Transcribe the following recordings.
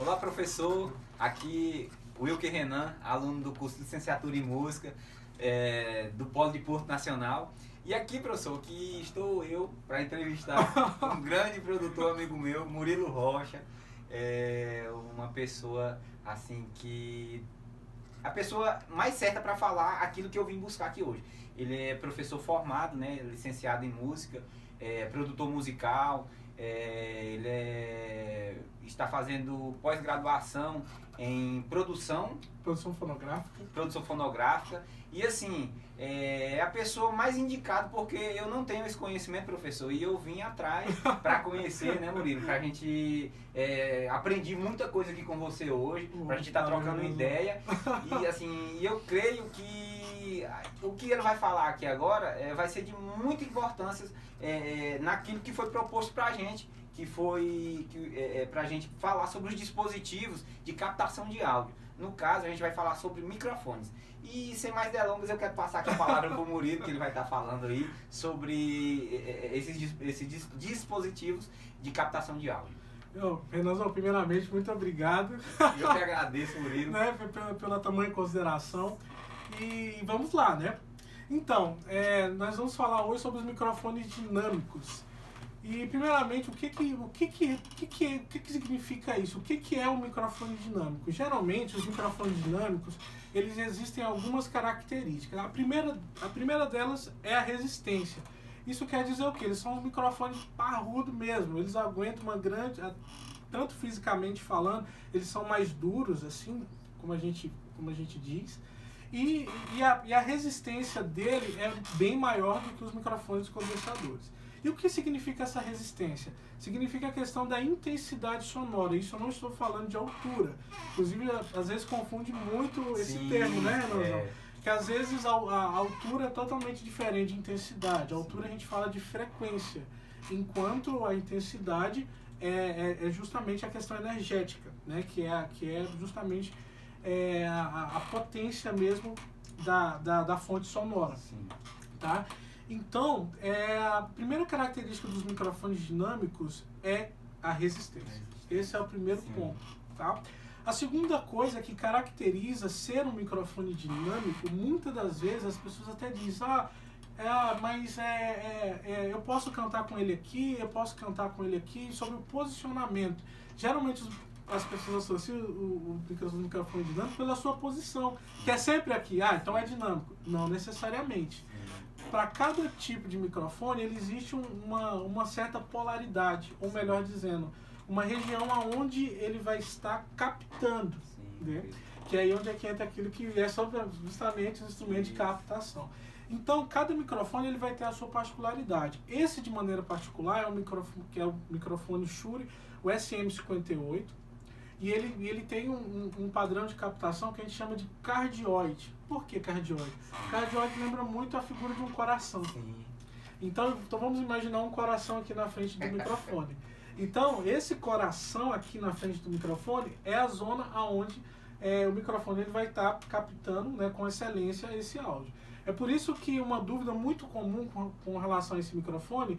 Olá, professor. Aqui Wilker Renan, aluno do curso de Licenciatura em Música do Polo de Porto Nacional. E aqui, professor, aqui estou eu para entrevistar um grande produtor amigo meu, Murilo Rocha. Uma pessoa assim que... a pessoa mais certa para falar aquilo que eu vim buscar aqui hoje. Ele é professor formado, né, licenciado em música, produtor musical, está fazendo pós-graduação em produção fonográfica. E assim, é a pessoa mais indicada, porque eu não tenho esse conhecimento, professor, e eu vim atrás para conhecer, né, Murilo? Pra gente aprendi muita coisa aqui com você hoje, pra gente estar trocando ideia. E assim, eu creio que o que ele vai falar aqui agora vai ser de muita importância naquilo que foi proposto pra gente, que foi pra gente falar sobre os dispositivos de captação de áudio. No caso, a gente vai falar sobre microfones. E sem mais delongas, eu quero passar aqui a palavra para o Murilo, que ele vai estar falando aí sobre esses dispositivos de captação de áudio. Renanzão, primeiramente, muito obrigado. Eu que agradeço, Murilo. Né, pela tamanha consideração. E vamos lá, né? Então, nós vamos falar hoje sobre os microfones dinâmicos. E, primeiramente, o que significa isso? O que é um microfone dinâmico? Geralmente, os microfones dinâmicos, eles existem algumas características. A primeira delas é a resistência. Isso quer dizer o quê? Eles são um microfone parrudo mesmo. Eles aguentam uma grande... Tanto fisicamente falando, eles são mais duros, assim, como a gente diz. E a resistência dele é bem maior do que os microfones condensadores. E o que significa essa resistência? Significa a questão da intensidade sonora. Isso eu não estou falando de altura. Inclusive, às vezes confunde muito esse termo, né, Renanzão? Que às vezes a altura é totalmente diferente de intensidade. A altura a gente fala de frequência, enquanto a intensidade é justamente a questão energética, né? Que é justamente a potência mesmo da fonte sonora. Sim. Tá? Então, a primeira característica dos microfones dinâmicos é a resistência. Esse é o primeiro ponto. Tá? A segunda coisa que caracteriza ser um microfone dinâmico, muitas das vezes as pessoas até dizem, mas eu posso cantar com ele aqui, eu posso cantar com ele aqui, sobre o posicionamento. Geralmente as pessoas associam o microfone dinâmico pela sua posição, que é sempre aqui. Então é dinâmico. Não necessariamente. Para cada tipo de microfone, ele existe uma certa polaridade, ou melhor dizendo, uma região onde ele vai estar captando. Né? Que é aí onde entra aquilo que é justamente o instrumento de captação. Então, cada microfone ele vai ter a sua particularidade. Esse, de maneira particular, é o microfone Shure, o SM58, e ele tem um padrão de captação que a gente chama de cardioide. Por que cardioide? Cardioide lembra muito a figura de um coração. Então vamos imaginar um coração aqui na frente do microfone. Então, esse coração aqui na frente do microfone é a zona onde o microfone ele vai estar captando, né, com excelência esse áudio. É por isso que uma dúvida muito comum com relação a esse microfone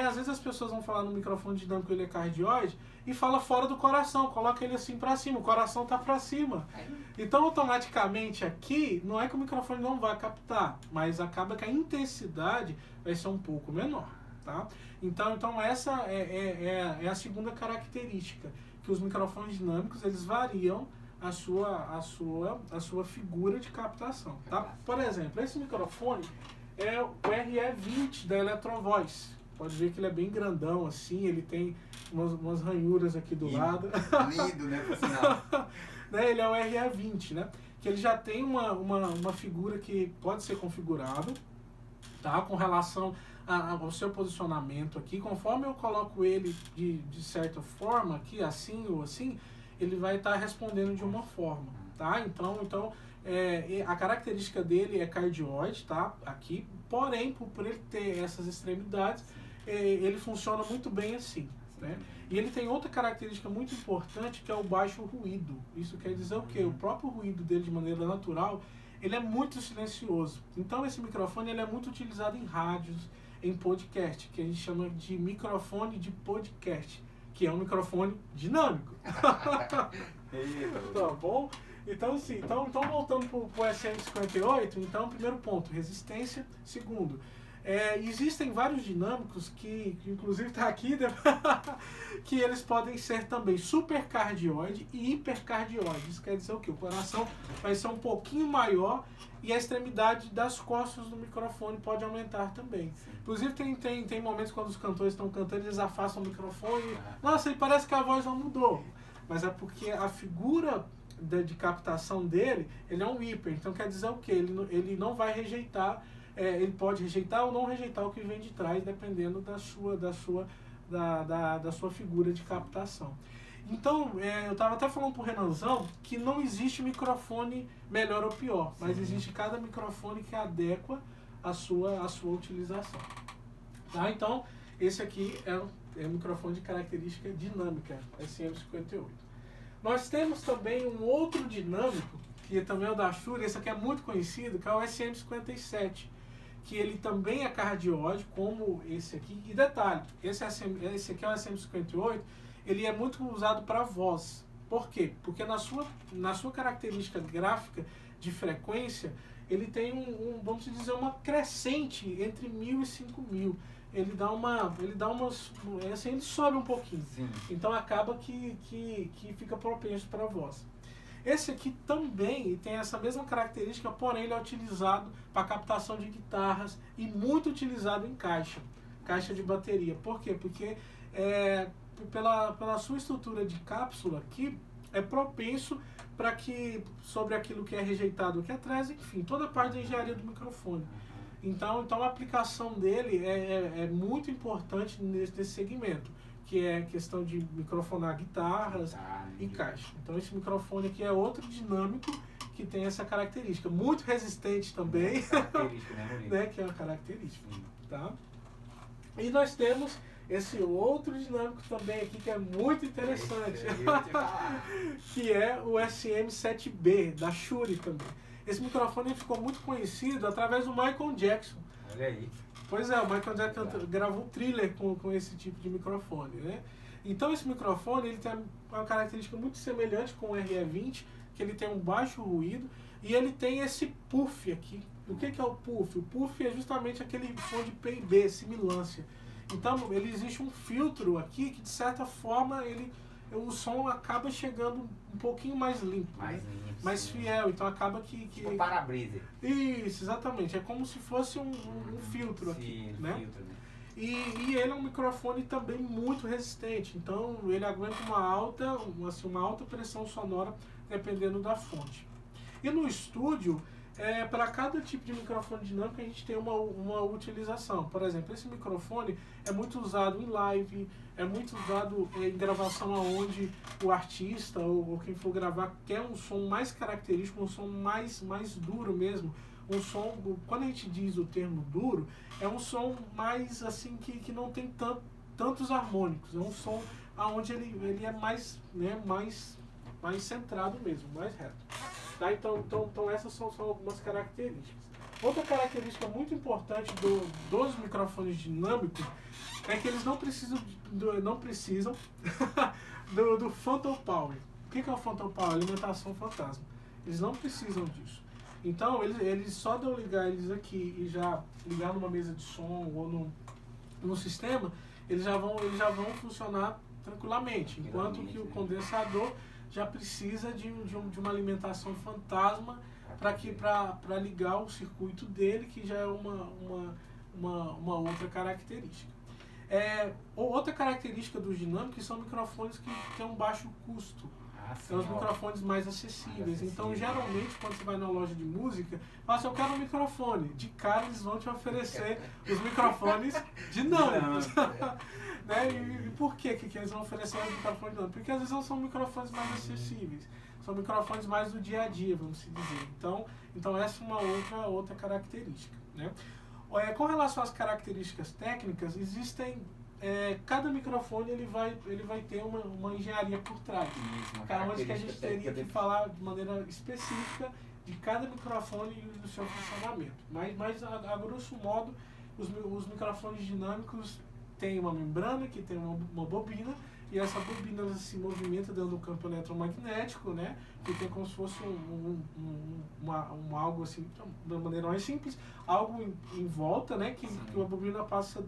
às vezes as pessoas vão falar no microfone dinâmico ele é cardioide e fala fora do coração, coloca ele assim para cima, o coração tá para cima. Então automaticamente aqui, não é que o microfone não vai captar, mas acaba que a intensidade vai ser um pouco menor, tá? Então essa é a segunda característica, que os microfones dinâmicos eles variam a sua figura de captação, tá? Por exemplo, esse microfone é o RE20 da Electrovoice. Pode ver que ele é bem grandão, assim, ele tem umas ranhuras aqui do lado. Lindo, né, por sinal. Ele é o RE20, né? Que ele já tem uma figura que pode ser configurada, tá? Com relação ao seu posicionamento aqui. Conforme eu coloco ele de certa forma, aqui, assim ou assim, ele vai estar respondendo de uma forma, tá? Então a característica dele é cardioide, tá? Aqui, porém, por ele ter essas extremidades, ele funciona muito bem assim, né? E ele tem outra característica muito importante, que é o baixo ruído. Isso quer dizer o quê? O próprio ruído dele, de maneira natural, ele é muito silencioso. Então esse microfone ele é muito utilizado em rádios, em podcast, que a gente chama de microfone de podcast, que é um microfone dinâmico. Tá bom? Então, assim, então voltando para o SM58, então, primeiro ponto, resistência. Segundo, existem vários dinâmicos que inclusive está aqui, né? Que eles podem ser também supercardioide e hipercardioide. Isso quer dizer o quê? O coração vai ser um pouquinho maior e a extremidade das costas do microfone pode aumentar também. Sim. Inclusive tem momentos quando os cantores estão cantando, eles afastam o microfone e, nossa, e parece que a voz não mudou. Mas é porque a figura de captação dele, ele é um hiper. Então quer dizer o quê? Ele não vai rejeitar, ele pode rejeitar ou não rejeitar o que vem de trás, dependendo da sua figura de captação. Então, eu estava até falando para o Renanzão que não existe microfone melhor ou pior, mas existe cada microfone que adequa a sua utilização. Tá? Então, esse aqui é um microfone de característica dinâmica, SM58. Nós temos também um outro dinâmico, que também é o da Shure, esse aqui é muito conhecido, que é o SM57, que ele também é cardioide, como esse aqui. E detalhe, esse aqui é o SM58, ele é muito usado para voz. Por quê? Porque na sua característica gráfica de frequência, ele tem vamos dizer, uma crescente entre 1000 e 5000. Ele sobe um pouquinho. Sim. Então acaba que fica propenso para a voz. Esse aqui também tem essa mesma característica, porém ele é utilizado para captação de guitarras e muito utilizado em caixa de bateria. Por quê? Porque pela sua estrutura de cápsula aqui, é propenso para que, sobre aquilo que é rejeitado aqui atrás, enfim, toda a parte da engenharia do microfone. Então a aplicação dele é muito importante nesse segmento, que é a questão de microfonar guitarras e caixa. Então esse microfone aqui é outro dinâmico que tem essa característica, muito resistente também, né, que é uma característica. Tá? E nós temos esse outro dinâmico também aqui que é muito interessante, que é o SM7B, da Shure também. Esse microfone ficou muito conhecido através do Michael Jackson. Olha aí. Pois é, o Michael Jackson gravou um thriller com esse tipo de microfone, né? Então esse microfone ele tem uma característica muito semelhante com o RE20, que ele tem um baixo ruído e ele tem esse puff aqui. O que é o puff? O puff é justamente aquele som de PIB, similância. Então existe um filtro aqui que de certa forma o som acaba chegando um pouquinho mais limpo, mais fiel, então acaba que... Tipo para-brisa. Isso, exatamente, é como se fosse um filtro aqui, né? Filtro, né? E ele é um microfone também muito resistente, então ele aguenta uma alta pressão sonora dependendo da fonte. E no estúdio, para cada tipo de microfone dinâmico a gente tem uma utilização. Por exemplo, esse microfone é muito usado em live, é muito usado em gravação onde o artista ou quem for gravar quer um som mais característico, um som mais duro mesmo. Um som, quando a gente diz o termo duro, é um som mais assim que não tem tantos harmônicos. É um som onde ele é mais centrado mesmo, mais reto. Tá? Então essas são algumas características. Outra característica muito importante dos microfones dinâmicos é que eles não precisam do phantom power. O que é o phantom power? Alimentação fantasma. Eles não precisam disso. Então, eles só de eu ligar eles aqui e já ligar numa mesa de som ou no sistema, eles já vão funcionar tranquilamente. Enquanto que o condensador já precisa de uma alimentação fantasma para ligar o circuito dele, que já é uma outra característica. Outra característica dos dinâmicos são microfones que têm um baixo custo. São os microfones mais acessíveis. Então, geralmente, quando você vai na loja de música, fala assim, eu quero um microfone. De cara, eles vão te oferecer os microfones dinâmicos. Né? E por que eles vão oferecer os microfones dinâmicos? Porque às vezes não são microfones mais acessíveis. São microfones mais do dia a dia, vamos dizer. Então essa é uma outra característica. Né? Com relação às características técnicas, existem... cada microfone ele vai ter uma engenharia por trás. Onde que a gente teria que falar de maneira específica de cada microfone e do seu funcionamento. Mas a grosso modo, os microfones dinâmicos têm uma membrana, que tem uma bobina, e essa bobina ela se movimenta dentro do campo eletromagnético, né? Que tem como se fosse algo assim, de uma maneira mais simples, algo em volta, né? Que a bobina passa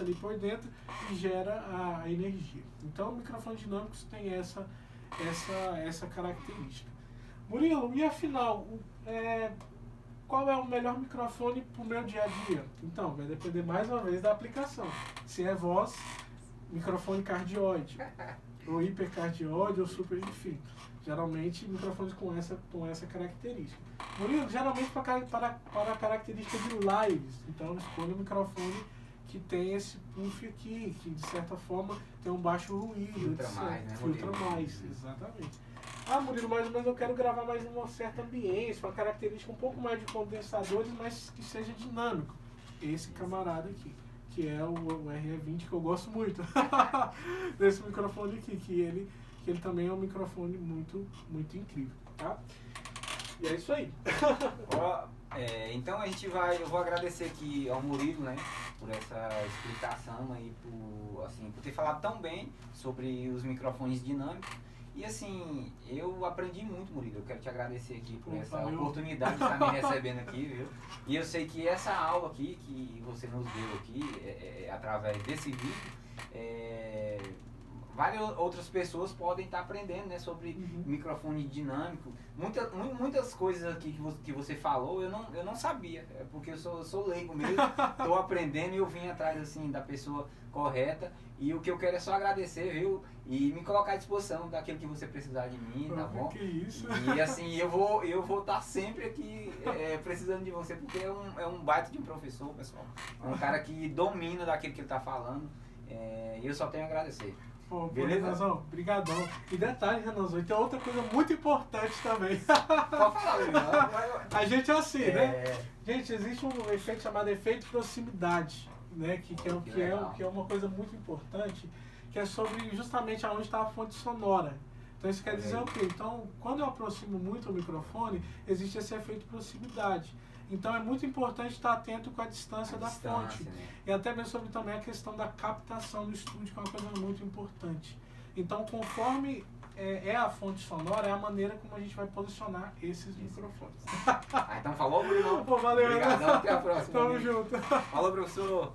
ali por dentro e gera a energia. Então, microfones dinâmicos tem essa característica. Murilo, e afinal, qual é o melhor microfone para o meu dia a dia? Então, vai depender mais uma vez da aplicação. Se é voz, microfone cardioide, ou hipercardioide, ou super, enfim. Geralmente, microfones com essa característica. Murilo, geralmente para a característica de lives. Então, escolha um microfone que tem esse puff aqui, que de certa forma tem um baixo ruído. Filtra mais, né? Filtra mais, exatamente. Ah, Murilo, mas eu quero gravar mais uma certa ambiência, uma característica um pouco mais de condensadores, mas que seja dinâmico. Esse camarada aqui, que é o RE20, que eu gosto muito desse microfone aqui, que ele também é um microfone muito, muito incrível, tá? E é isso aí. Então eu vou agradecer aqui ao Murilo, né, por essa explicação aí, por ter falado tão bem sobre os microfones dinâmicos. E assim, eu aprendi muito, Murilo. Eu quero te agradecer aqui por essa oportunidade de estar me recebendo aqui, viu? E eu sei que essa aula aqui, que você nos deu aqui, através desse vídeo, várias outras pessoas podem estar aprendendo, né, sobre microfone dinâmico. Muitas coisas aqui que você falou eu não sabia, porque eu sou leigo mesmo, estou aprendendo e eu vim atrás assim da pessoa correta. E o que eu quero é só agradecer, viu? E me colocar à disposição daquilo que você precisar de mim, tá bom? Que isso? E assim, eu vou estar sempre aqui precisando de você, porque é um baita de um professor, pessoal. É um cara que domina daquilo que ele está falando. E eu só tenho a agradecer. Beleza, Renanzão? Obrigadão. E detalhe, Renanzão, tem outra coisa muito importante também. Pode falar, Leonardo. A gente é assim, né? Gente, existe um efeito chamado efeito proximidade, né? Que é uma coisa muito importante, que é sobre justamente aonde está a fonte sonora. Então isso quer dizer o quê? Então, quando eu aproximo muito o microfone, existe esse efeito proximidade. Então é muito importante estar atento com a distância da fonte. Né? E até mesmo sobre também a questão da captação do estúdio, que é uma coisa muito importante. Então, conforme a fonte sonora, é a maneira como a gente vai posicionar esses microfones. Então falou, Bruno. Valeu. Obrigadão, até a próxima. Tamo junto. Falou, professor.